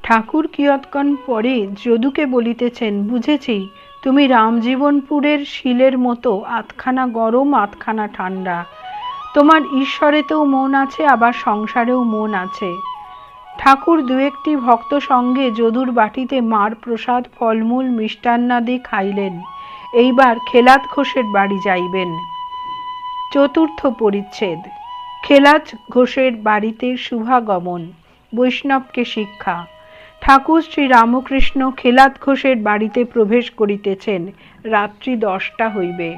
ঠাকুর কিয়ৎক্ষণ পরে যদুকে বলিতেছেন, বুঝেছি তুমি রামজীবনপুরের শিলের মতো, আধখানা গরম আধখানা ঠান্ডা। তোমার ঈশ্বরেতেও মন আছে, আবার সংসারেও মন আছে। ঠাকুর দু একটি ভক্ত সঙ্গে যদুর বাটিতে মার প্রসাদ ফলমূল মিষ্টান্নাদি খাইলেন। এইবার খেলাত ঘোষের বাড়ি যাইবেন। চতুর্থ পরিচ্ছেদ। খেলাত ঘোষের বাড়িতে শুভাগমন, বৈষ্ণবকে শিক্ষা। ঠাকুর শ্রী রামকৃষ্ণ খেলাত ঘোষের বাড়িতে প্রবেশ করিতেছেন। রাত্রি 10টা হইবে।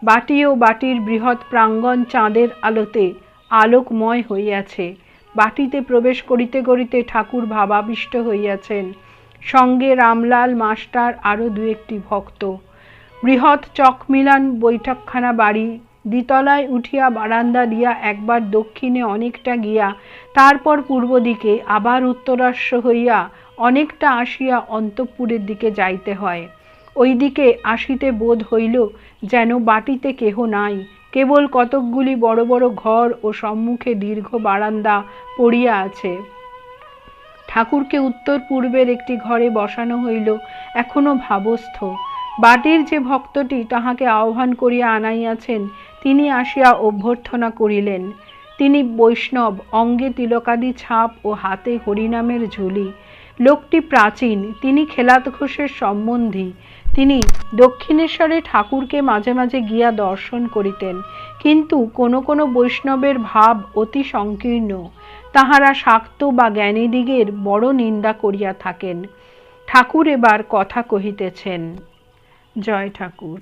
বাটি ও বাটির বৃহৎ প্রাঙ্গণ চাঁদের আলোতে আলোকময় হইয়াছে। বাটিতে প্রবেশ করিতে করিতে ঠাকুর ভাবাবিষ্ট হইয়াছেন। সঙ্গে রামলাল মাস্টার, আরও দু একটি ভক্ত। বৃহৎ চকমিলান বৈঠকখানা বাড়ি। দ্বিতলায় উঠিয়া বারান্দা দিয়া একবার দক্ষিণে অনেকটা গিয়া তারপর পূর্ব দিকে, আবার উত্তরাশ্ব হইয়া অনেকটা আসিয়া অন্তঃপুরের দিকে যাইতে হয়। ওই দিকে আসিতে বোধ হইল যেন বাটিতে কেহ নাই, কেবল কতকগুলি বড় বড় ঘর ও সম্মুখে দীর্ঘ বারান্দা পড়িয়া আছে। ঠাকুরকে উত্তর পূর্বের একটি ঘরে বসানো হইল, এখনো ভাবস্থ। বাটির যে ভক্তটি তাহাকে আহ্বান করিয়া আনাইয়াছেন, তিনি আসিয়া অভ্যর্থনা করিলেন। তিনি বৈষ্ণব, অঙ্গে তিলকাদি ছাপ ও হাতে হরিনামের ঝুলি। লোকটি প্রাচীন, তিনি খেলাত ঘোষের সম্বন্ধী। তিনি দক্ষিণেশ্বরে ঠাকুরকে মাঝে মাঝে গিয়া দর্শন করিতেন, কিন্তু কোনো কোনো বৈষ্ণবের ভাব অতি সংকীর্ণ। তাহারা শাক্ত বা জ্ঞানীদিগের বড় নিন্দা করিয়া থাকেন। ঠাকুর এবার কথা কহিতেছেন। জয় ঠাকুর।